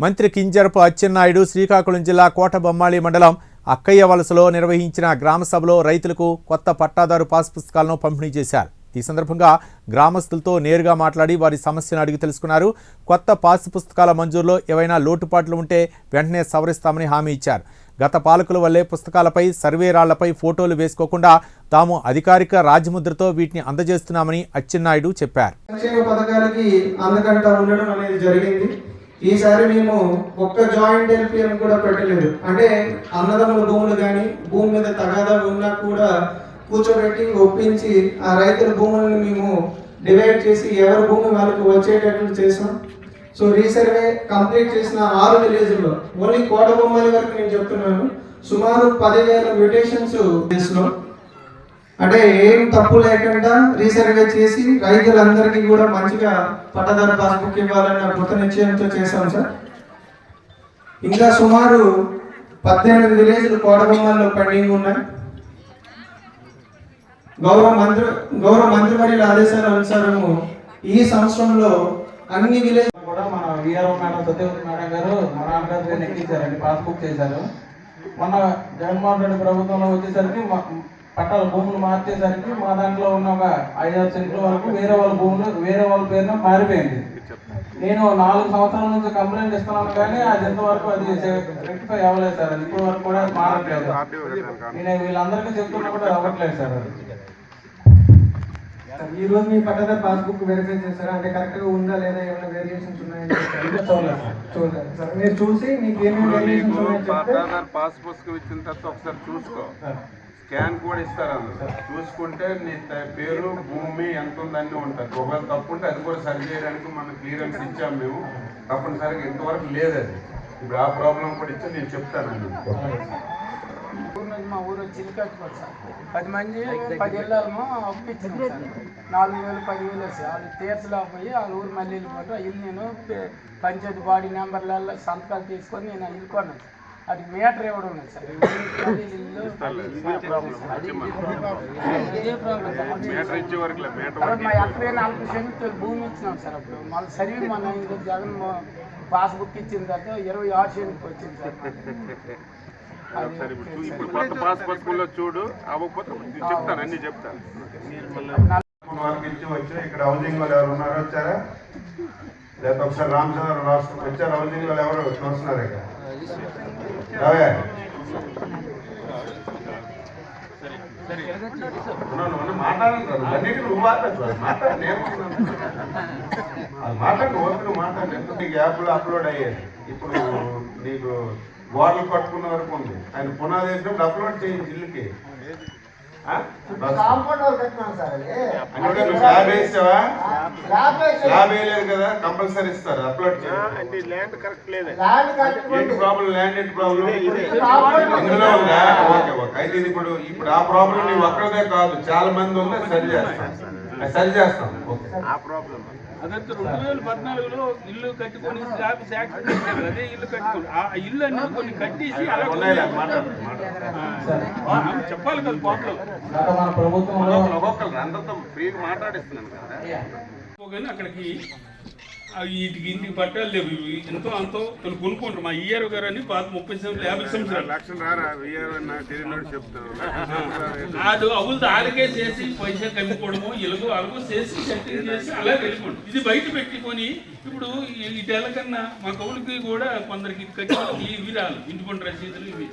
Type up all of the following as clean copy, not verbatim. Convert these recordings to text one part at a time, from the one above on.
మంత్రి కింజరపు అచ్చెన్నాయుడు శ్రీకాకుళం జిల్లా కోటబొమ్మాళి మండలం అక్కయ్య వలసలో నిర్వహించిన గ్రామ సభలో రైతులకు కొత్త పట్టాదారు పాస్ పుస్తకాలను పంపిణీ చేశారు. ఈ సందర్భంగా గ్రామస్తులతో నేరుగా మాట్లాడి వారి సమస్యను అడిగి తెలుసుకున్నారు. కొత్త పాస్ పుస్తకాల మంజూరులో ఏవైనా లోటుపాట్లు ఉంటే వెంటనే సవరిస్తామని హామీ ఇచ్చారు. గత పాలకుల వల్లే పుస్తకాలపై సర్వే రాళ్లపై ఫోటోలు వేసుకోకుండా తాము అధికారిక రాజముద్రతో వీటిని అందజేస్తున్నామని అచ్చెన్నాయుడు చెప్పారు. ఈసారి మేము ఒక్క జాయింట్ ఎల్పిఎం కూడా పెట్టలేదు. అంటే అన్నదమ్ముల భూములు కానీ భూమి మీద తగాదా ఉన్నా కూడా కూర్చోబెట్టి ఒప్పించి ఆ రైతుల భూములను మేము డివైడ్ చేసి ఎవరి భూమి వాళ్ళకి వచ్చేటట్లు చేసాం. సో రీసర్వే కంప్లీట్ చేసిన 6 విలేజ్లో ఓన్లీ కోటబొమ్మాలి వరకు నేను చెప్తున్నాను, సుమారు 10,000 మ్యూటేషన్స్ లో అంటే ఏం తప్పు లేకుండా రీసర్వే చేసి రైతులందరికీ కూడా మంచిగా పట్టాదారు పాస్బుక్ ఇవ్వాలన్న కృత నిశ్చయంతో చేశాం సార్. ఇంకా సుమారు 18 విలేజ్లు కోటబొమ్మల్లో పెండింగ్ ఉన్నాయి. గౌరవ మంత్రివర్యుల ఆదేశాల అనుసారము ఈ సంవత్సరంలో అన్ని విలేజ్ కూడా మన వీఆర్ఓ మేడం సత్యవతి మేడం గారు మన నాన్నగారు ఎక్కించారండి, పాస్బుక్ చేశారు. మన జగన్మోహన్ రెడ్డి ప్రభుత్వంలో వచ్చేసరికి పట్టాల భూములు మార్చేసరికి మా దాంట్లో ఉన్న ఒక 5-6 సెంట్ల వరకు వేరే వాళ్ళ భూములు వేరే వాళ్ళ పేరున మారిపోయింది. నేను 4 సంవత్సరాల నుంచి కంప్లైంట్ ఇస్తున్నాను కానీ అది ఎంతవరకు అది రెక్టిఫై అవ్వలేదు సార్. అది ఇప్పటి వరకు కూడా మారట్లేదు. నేను వీళ్ళందరికీ చెప్తున్నా కూడా అవ్వట్లేదు సార్. ఈ రోజు మీ పట్టాదారు పాస్బుక్ వెరిఫై చేస్తారా? అంటే కరెక్ట్ గా ఉందా లేదా, ఏమైనా వేరియేషన్స్ ఉన్నాయని చూడలేదు సార్. మీరు చూసి మీకు ఏమేమి వేరియేషన్స్ ఉన్నాయని చెప్తే పట్టాదారు పాస్ పుస్తకం ఇచ్చిన తర్వాత ఒకసారి చూసుకో, స్కాన్ కూడా ఇస్తారు. అందులో చూసుకుంటే నీ పేరు భూమి ఎంత ఉందన్నీ ఉంటుంది. ఒకవేళ తప్పు ఉంటే అది కూడా సరి చేయడానికి మనం క్లియరెన్స్ ఇచ్చాము మేము. తప్పనిసరిగా ఇంతవరకు లేదు అది. ఇప్పుడు ఆ ప్రాబ్లం కూడా ఇచ్చి నేను చెప్తానండి. మా ఊరు వచ్చి ఇల్లు కట్టుకోవచ్చు సార్. 10 మంది 10 ఇళ్ళేమో అప్పించినాం సార్. 4,000 10,000 సార్. అది తీర్చలేకపోయి వాళ్ళ ఊరు మళ్ళీ వెళ్ళిపోతే ఆ ఇల్లు నేను పంచాయతీ బాడీ నెంబర్లలో సంతకాలు తీసుకొని నేను ఇల్లు కొన్నాను సార్. అది మీటర్ ఇవ్వడం లేదు సార్. మా 40 సెంట్లు భూమి ఇచ్చినాం సార్. అప్పుడు మళ్ళీ సర్వీ మన జగన్ పాస్బుక్ ఇచ్చిన తర్వాత 26 సెంట్కి వచ్చింది సార్. ఇప్పుడు కొత్త పాస్ పుస్తకంలో చూడు, అవ్వకపోతే చెప్తాను, అన్ని చెప్తాను. వాళ్ళకి ఇచ్చి వచ్చి ఇక్కడ హౌసింగ్ వాళ్ళు ఎవరు ఉన్నారో వచ్చారా? లేకపోతే ఒకసారి రామచంద్ర రాష్ట్రం వచ్చారు. హౌసింగ్ వాళ్ళు ఎవరు చూస్తున్నారు ఇక్కడ? మాట్లాడండి, అన్నిటి నువ్వు మాట్లాడు, మాట్లాడి యాప్లో అప్లోడ్ అయ్యేది. ఇప్పుడు నీకు గోడలు కట్టుకున్న వరకు ఉంది. ఆయన పునాది వేసినప్పుడు అప్లోడ్ చేయండి ఇల్లుకి. స్లాబ్ వేసావా? స్లాబ్ వేయలేదు కదా, కంపల్సరీ ఇస్తారు. అప్లోడ్ చేయండి. ఏంటి ప్రాబ్లం? ల్యాండ్ ఏంటి ప్రాబ్లం? ఇందులో ఉందా? Okay okay. అయితే ఇది ఇప్పుడు ఆ ప్రాబ్లం నీవు ఒక్కడే కాదు, చాలా మంది ఉంది. సరి చేస్తాం. ఓకే. ఆ ప్రాబ్లం అదంతా 2014లో ఇల్లు కట్టుకొని స్లాబ్ శాంక్షన్ చేశారు. అదే ఇల్లు కట్టుకొని ఆ ఇల్లు అన్ని కొన్ని కట్టేసి చెప్పాలి కదా పాపం. మన ప్రభుత్వంలో అందరితో ఫ్రీగా మాట్లాడిస్తున్నాను కదా. అక్కడికి వీటికి ఇంటికి పట్టాలు లేవు. ఎంతో అంతో కొన్ని కొనుక్కుంటారు. మా ఈఆర్ఓ గారు అని పాత 30 సంవత్సరాలు 50 సంవత్సరాలు ఆడు అవులతో ఆలకే చేసి పైసా కమ్ముకోవడము ఇలాగో అలగో చేసి సెట్టింగ్ చేసి అలా వెళ్ళిపోండి. ఇది బయట పెట్టుకొని ఇప్పుడు ఇటెల కన్నా మా కవులకి కూడా కొందరికి కట్టి ఇవి రాలు ఇంటి పంట రసీదులు ఇవి.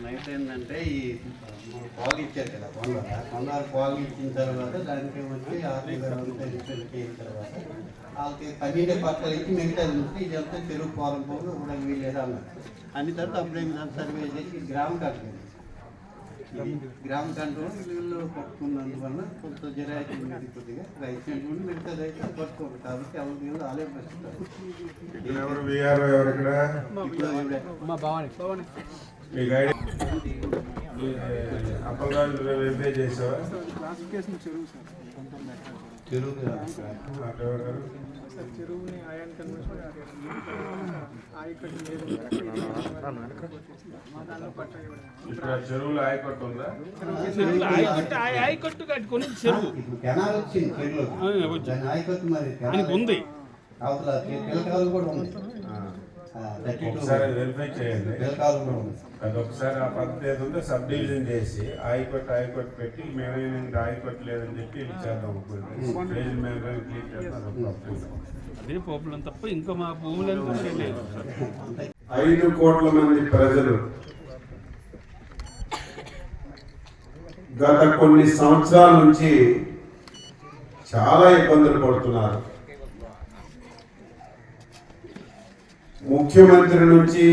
నైట్ ఏంటంటే ఈ పాలు ఇచ్చారు కదా, కొన్నారు పాలు ఇచ్చిన తర్వాత దానికి వచ్చి అయిన తర్వాత వాళ్ళకి పన్నీటి పక్కలు ఇచ్చి మిగతా చూస్తే ఇదంతా చెరువు పోలం పోలు ఇప్పుడు వీళ్ళేదా అన్నారు. అన్ని తర్వాత అప్పుడేమి సర్వే చేసి గ్రామ కంట్రోల్ వీళ్ళు పట్టుకున్నందువల్ల కొంత జరాయితీ ఉంది. కొద్దిగా రైతు మిగతాది అయితే పట్టుకోరు కాబట్టి ఎవరి వీళ్ళు ఆలే పట్టుకుంటారు. చెరువుని ఆయాన్ కన్వర్షన్ చెరువులు ఆయకట్టు ఉందా? ఆయకట్టు కట్టుకొని చెరువు ఉంది. అవతల పిల్లకాయలు కూడా ఉంది. 32 ఒకసారి అది వెరిఫై చేయండి. పిల్లకాయలు కూడా ఉంది. అది ఒకసారి ఆ పద్ధతి ఏదో ఉందో సబ్ డివిజన్ చేసి ఆయకట్టు పెట్టి మేనేజ్మెంట్ ఆయకట్టు లేదని చెప్పి ఇది చేద్దాం. రేజ్ మేనేజ్మెంట్ క్లీన్ చేద్దాం. అదే ప్రాబ్లం తప్ప ఇంకా మా భూములంతా లేదు. 5 కోట్ల మంది ప్రజలు గత కొన్ని సంవత్సరాల నుంచి చాలా ఇబ్బందులు పడుతున్నారు. ముఖ్యమంత్రి నుంచి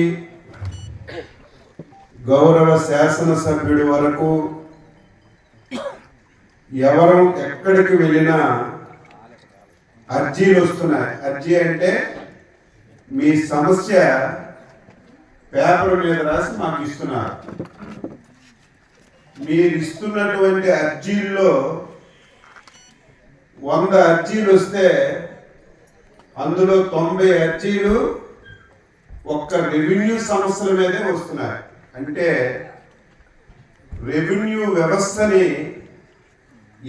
గౌరవ శాసనసభ్యుడి వరకు ఎవరు ఎక్కడికి వెళ్ళినా అర్జీలు వస్తున్నాయి. అర్జీ అంటే మీ సమస్య పేపర్ మీద రాసి మాకు ఇస్తున్నారు. మీరు ఇస్తున్నటువంటి అర్జీల్లో 100 అర్జీలు వస్తే అందులో 90 అర్జీలు ఒక్క రెవెన్యూ సమస్యల మీదే వస్తున్నాయి. అంటే రెవెన్యూ వ్యవస్థని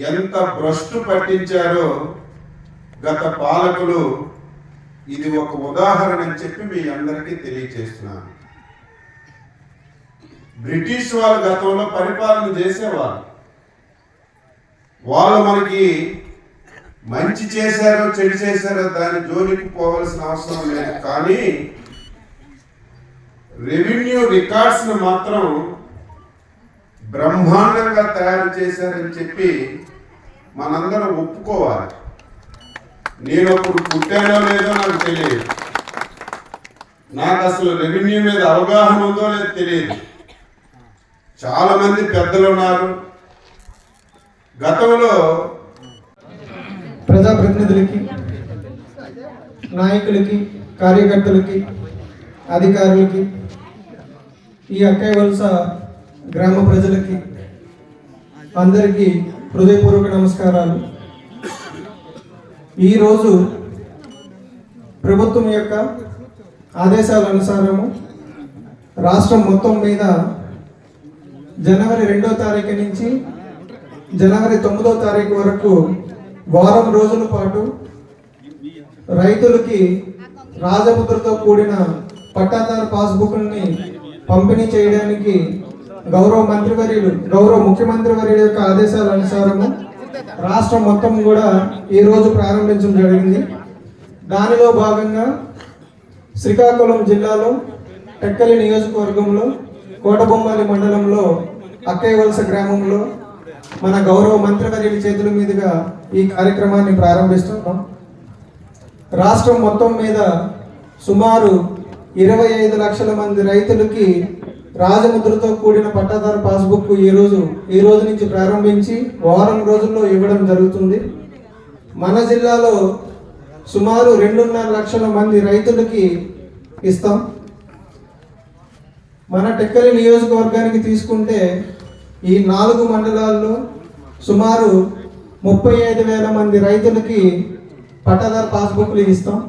ఎంత భ్రష్టు పట్టించారో గత పాలకులు ఇది ఒక ఉదాహరణ అని చెప్పి మీ అందరికీ తెలియజేస్తున్నాను. బ్రిటిష్ వాళ్ళు గతంలో పరిపాలన చేసేవారు. వాళ్ళు మనకి మంచి చేశారో చెడు చేశారో దాని జోలికి పోవాల్సిన అవసరం లేదు. కానీ రెవెన్యూ రికార్డ్స్ మాత్రం బ్రహ్మాండంగా తయారు చేశారని చెప్పి మనందరం ఒప్పుకోవాలి. నేను అప్పుడు పుట్టానో లేదో నాకు తెలియదు. నాకు అసలు రెవెన్యూ మీద అవగాహన ఉందో లేదో తెలియదు. చాలా మంది పెద్దలు ఉన్నారు. గతంలో ప్రజాప్రతినిధులకి, నాయకులకి, కార్యకర్తలకి, అధికారులకి, ఈ అక్కయ్య వలస గ్రామ ప్రజలకి అందరికీ హృదయపూర్వక నమస్కారాలు. ఈరోజు ప్రభుత్వం యొక్క ఆదేశాల అనుసారము రాష్ట్రం మొత్తం మీద జనవరి 2వ తారీఖు నుంచి జనవరి 9వ తారీఖు వరకు వారం రోజుల పాటు రైతులకి రాజముద్రతో కూడిన పట్టాదారు పాస్బుక్ని పంపిణీ చేయడానికి గౌరవ ముఖ్యమంత్రి వర్యుల యొక్క ఆదేశాల అనుసారము రాష్ట్రం మొత్తం కూడా ఈరోజు ప్రారంభించడం జరిగింది. దానిలో భాగంగా శ్రీకాకుళం జిల్లాలో టెక్కలి నియోజకవర్గంలో కోటబొమ్మాలి మండలంలో అక్కయ్య వలస గ్రామంలో మన గౌరవ మంత్రివర్యుల చేతుల మీదుగా ఈ కార్యక్రమాన్ని ప్రారంభిస్తున్నాం. రాష్ట్రం మొత్తం మీద సుమారు 25 లక్షల మంది రైతులకి రాజముద్రతో కూడిన పట్టాదారు పాస్బుక్ ఈ రోజు నుంచి ప్రారంభించి వారం రోజుల్లో ఇవ్వడం జరుగుతుంది. మన జిల్లాలో సుమారు 2.5 లక్షల మంది రైతులకి ఇస్తాం. మన టెక్కలి నియోజకవర్గానికి తీసుకుంటే ఈ 4 మండలాల్లో సుమారు 35,000 మంది రైతులకి పట్టాదారు పాస్బుక్లు ఇస్తాం.